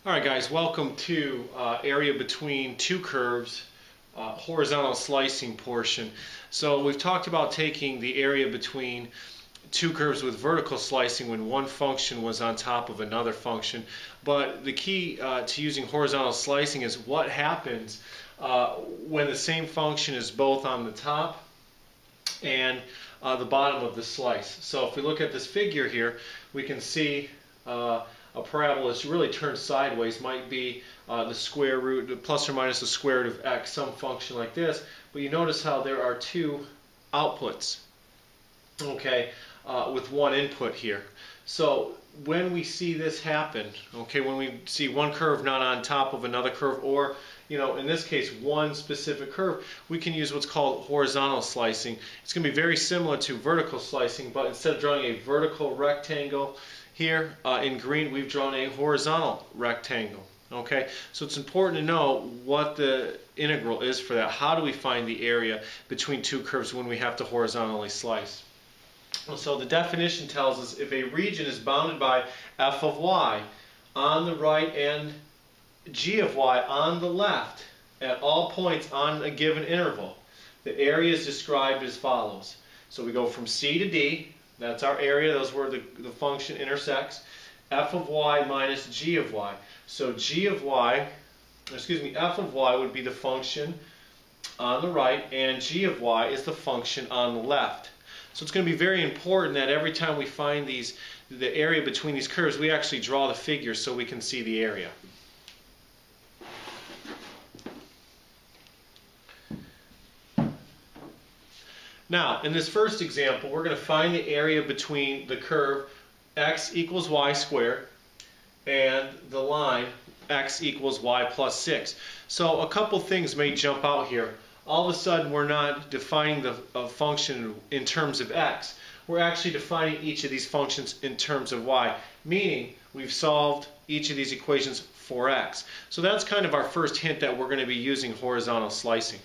Alright guys, welcome to area between two curves, horizontal slicing portion. So we've talked about taking the area between two curves with vertical slicing when one function was on top of another function. But the key to using horizontal slicing is what happens when the same function is both on the top and the bottom of the slice. So if we look at this figure here, we can see a parabola is really turned sideways, might be the square root, plus or minus the square root of x, some function like this. But you notice how there are two outputs, okay, with one input here. So when we see this happen, okay, when we see one curve not on top of another curve, or in this case one specific curve, we can use what's called horizontal slicing. It's going to be very similar to vertical slicing, but instead of drawing a vertical rectangle here in green, we've drawn a horizontal rectangle. Okay, so it's important to know what the integral is for that. How do we find the area between two curves when we have to horizontally slice? So the definition tells us if a region is bounded by f of y on the right and g of y on the left at all points on a given interval, the area is described as follows. So we go from C to D. That's our area. Those where the function intersects. F of y minus g of y. So f of y would be the function on the right, and g of y is the function on the left. So it's going to be very important that every time we find the area between these curves, we actually draw the figure so we can see the area. Now, in this first example, we're going to find the area between the curve x equals y squared and the line x equals y plus 6. So a couple things may jump out here. All of a sudden, we're not defining the function in terms of x. We're actually defining each of these functions in terms of y, meaning we've solved each of these equations for x. So that's kind of our first hint that we're going to be using horizontal slicing.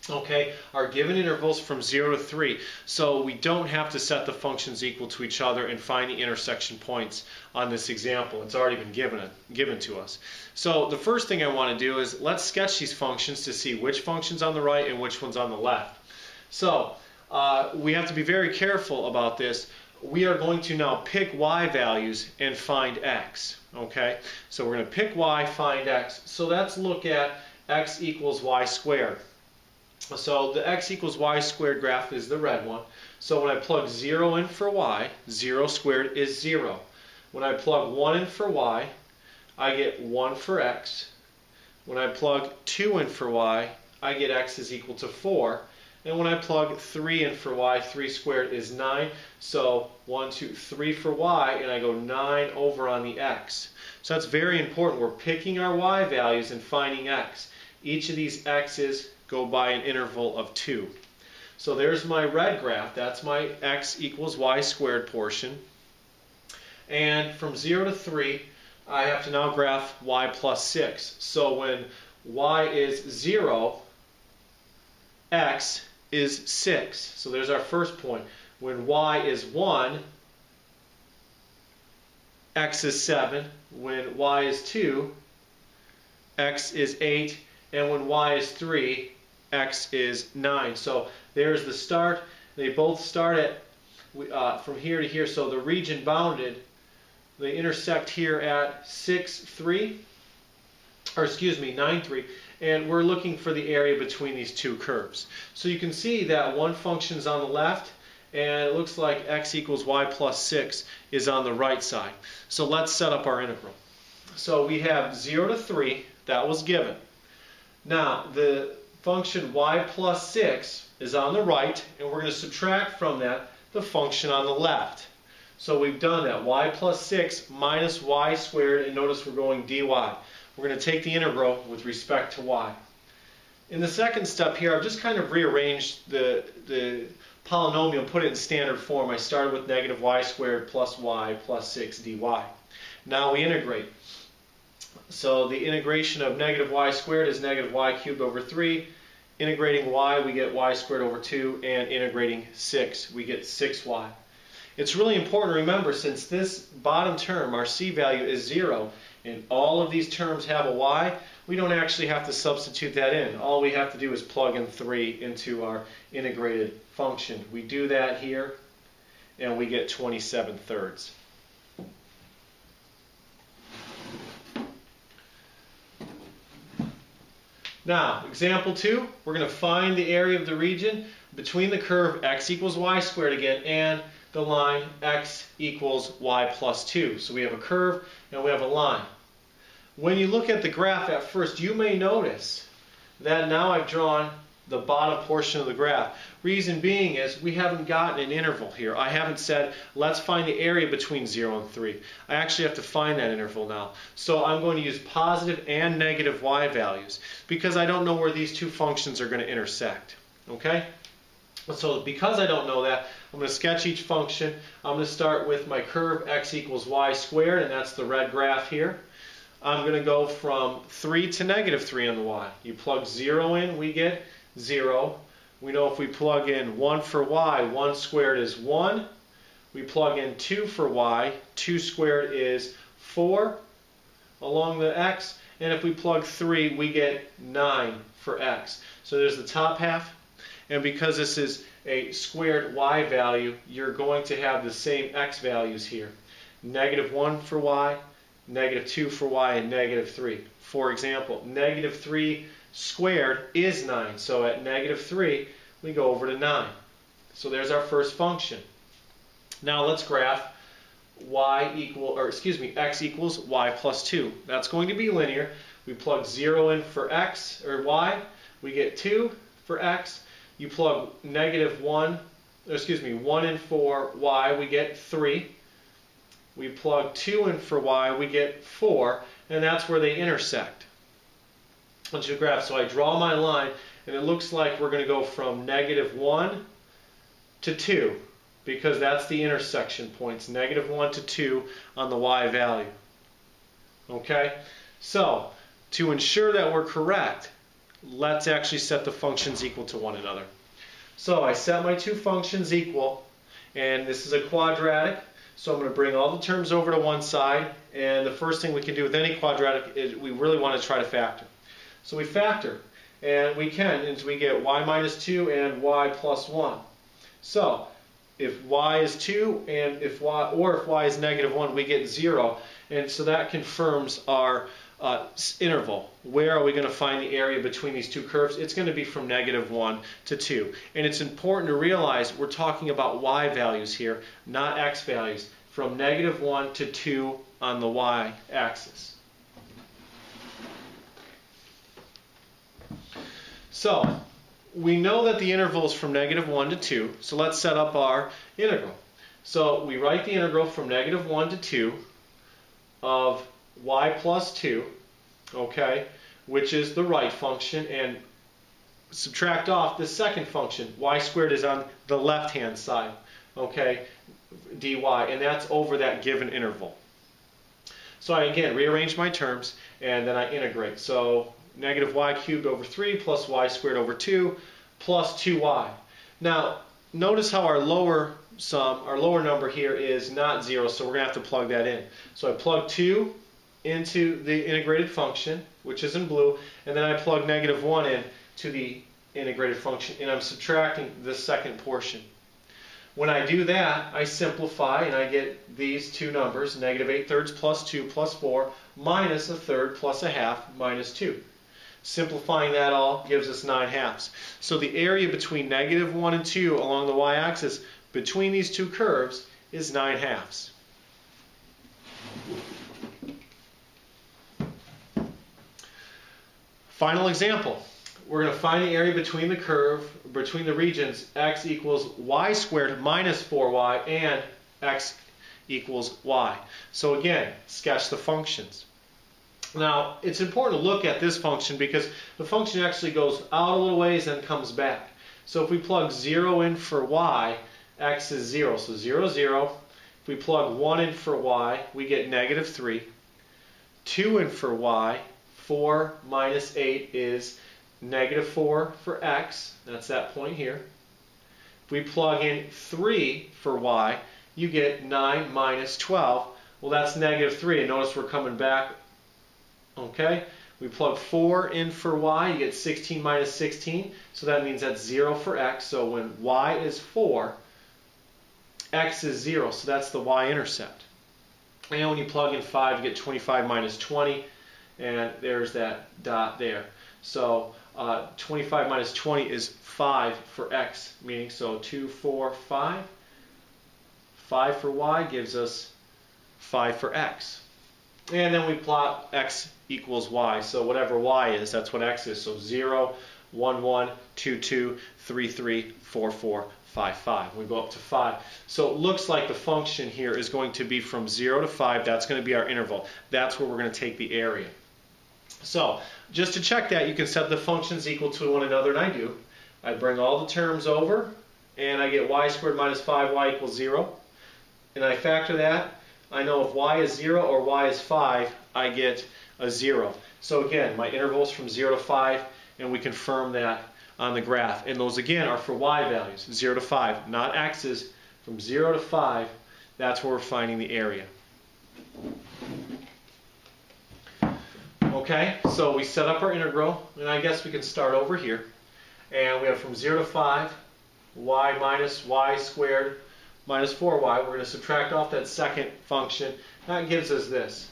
Okay, our given intervals from 0 to 3, so we don't have to set the functions equal to each other and find the intersection points on this example. It's already been given to us. So the first thing I want to do is let's sketch these functions to see which function's on the right and which one's on the left. So we have to be very careful about this. We are going to now pick y values and find x. Okay, so we're going to pick y, find x. So let's look at x equals y squared. So the x equals y squared graph is the red one. So when I plug 0 in for y, 0 squared is 0. When I plug 1 in for y, I get 1 for x. When I plug 2 in for y, I get x is equal to 4. And when I plug 3 in for y, 3 squared is 9. So 1, 2, 3 for y, and I go 9 over on the x. So that's very important. We're picking our y values and finding x. Each of these x's go by an interval of 2. So there's my red graph. That's my x equals y squared portion. And from 0 to 3, I have to now graph y plus 6. So when y is 0, x is 6. So there's our first point. When y is 1, x is 7. When y is 2, x is 8. And when y is 3, x is 9. So there's the start. They both start at from here to here. So the region bounded, they intersect here at 6, 3, or excuse me, 9, 3. And we're looking for the area between these two curves. So you can see that one function's on the left, and it looks like x equals y plus 6 is on the right side. So let's set up our integral. So we have 0 to 3, that was given. Now the function y plus 6 is on the right, and we're going to subtract from that the function on the left. So we've done that. Y plus 6 minus y squared, and notice we're going dy. We're going to take the integral with respect to y. In the second step here, I've just kind of rearranged the polynomial and put it in standard form. I started with negative y squared plus y plus 6 dy. Now we integrate. So the integration of negative y squared is negative y cubed over 3. Integrating y, we get y squared over 2. And integrating 6, we get 6y. It's really important to remember, since this bottom term, our c value, is 0, and all of these terms have a y, we don't actually have to substitute that in. All we have to do is plug in 3 into our integrated function. We do that here, and we get 27/3. Now, example 2, we're going to find the area of the region between the curve x equals y squared again and the line x equals y plus 2. So we have a curve and we have a line. When you look at the graph at first, you may notice that now I've drawn the bottom portion of the graph. Reason being is we haven't gotten an interval here. I haven't said, let's find the area between 0 and 3. I actually have to find that interval now. So I'm going to use positive and negative y values because I don't know where these two functions are going to intersect. Okay? So because I don't know that, I'm going to sketch each function. I'm going to start with my curve x equals y squared, and that's the red graph here. I'm going to go from 3 to negative 3 on the y. You plug 0 in, we get 0. We know if we plug in 1 for y, 1 squared is 1. We plug in 2 for y, 2 squared is 4 along the x. And if we plug 3, we get 9 for x. So there's the top half. And because this is a squared y value, you're going to have the same x values here. Negative 1 for y, negative 2 for y, and negative 3. For example, negative 3 squared is 9. So at negative 3, we go over to 9. So there's our first function. Now let's graph x equals y plus 2. That's going to be linear. We plug 0 in for x or y, we get 2 for x. You plug negative 1 in for y, we get 3. We plug 2 in for y, we get 4, and that's where they intersect. Once you graph, so I draw my line, and it looks like we're going to go from negative 1 to 2, because that's the intersection points, negative 1 to 2 on the y value. Okay? So, to ensure that we're correct, let's actually set the functions equal to one another. So I set my two functions equal, and this is a quadratic, so I'm going to bring all the terms over to one side, and the first thing we can do with any quadratic is we really want to try to factor. So we factor, and we can, and we get y minus 2 and y plus 1. So if y is 2 and if y is negative 1, we get 0, and so that confirms our interval. Where are we going to find the area between these two curves? It's going to be from negative 1 to 2. And it's important to realize we're talking about y values here, not x values. From negative 1 to 2 on the y-axis. So, we know that the interval is from negative 1 to 2, so let's set up our integral. So we write the integral from negative 1 to 2 of y plus 2, okay, which is the right function, and subtract off the second function. Y squared is on the left-hand side, okay, dy, and that's over that given interval. So I, again, rearrange my terms, and then I integrate. So negative y cubed over 3 plus y squared over 2 plus 2y. Now, notice how our lower number here is not 0, so we're going to have to plug that in. So I plug 2 into the integrated function, which is in blue, and then I plug negative 1 in to the integrated function, and I'm subtracting the second portion. When I do that, I simplify, and I get these two numbers, negative 8/3 plus 2 plus 4, minus 1/3 plus 1/2 minus 2. Simplifying that all gives us 9/2. So the area between negative 1 and 2 along the y-axis between these two curves is 9/2. Final example. We're going to find the area between the regions x equals y squared minus 4y and x equals y. So again, sketch the functions. Now, it's important to look at this function because the function actually goes out a little ways and comes back. So if we plug 0 in for y, x is 0. So 0, 0. If we plug 1 in for y, we get negative 3. 2 in for y, 4 minus 8 is negative 4 for x. That's that point here. If we plug in 3 for y, you get 9 minus 12. Well, that's negative 3. And notice we're coming back Okay, we plug 4 in for y, you get 16 minus 16, so that means that's 0 for x. So when y is 4, x is 0, so that's the y-intercept. And when you plug in 5, you get 25 minus 20, and there's that dot there. So 25 minus 20 is 5 for x, meaning so 2, 4, 5. 5 for y gives us 5 for x. And then we plot x equals y. So whatever y is, that's what x is. So 0, 1, 1, 2, 2, 3, 3, 4, 4, 5, 5. We go up to 5. So it looks like the function here is going to be from 0 to 5. That's going to be our interval. That's where we're going to take the area. So just to check that, you can set the functions equal to one another, and I do. I bring all the terms over, and I get y squared minus 5y equals 0. And I factor that. I know if y is 0 or y is 5, I get a 0. So again, my interval is from 0 to 5, and we confirm that on the graph. And those again are for y values, 0 to 5, not x's. From 0 to 5, that's where we're finding the area. Okay, so we set up our integral, and I guess we can start over here. And we have from 0 to 5, y minus y squared minus 4y. We're going to subtract off that second function. That gives us this.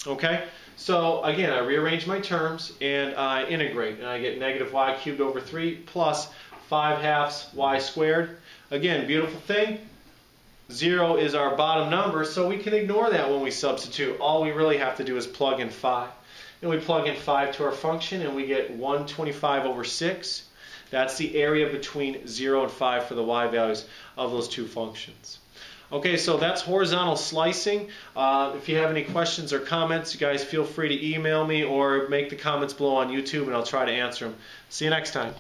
Okay, so again, I rearrange my terms and I integrate, and I get negative y cubed over 3 plus 5 halves y squared. Again, beautiful thing. 0 is our bottom number, so we can ignore that when we substitute. All we really have to do is plug in 5. And we plug in 5 to our function, and we get 125 over 6. That's the area between 0 and 5 for the y values of those two functions. Okay, so that's horizontal slicing. If you have any questions or comments, you guys feel free to email me or make the comments below on YouTube, and I'll try to answer them. See you next time.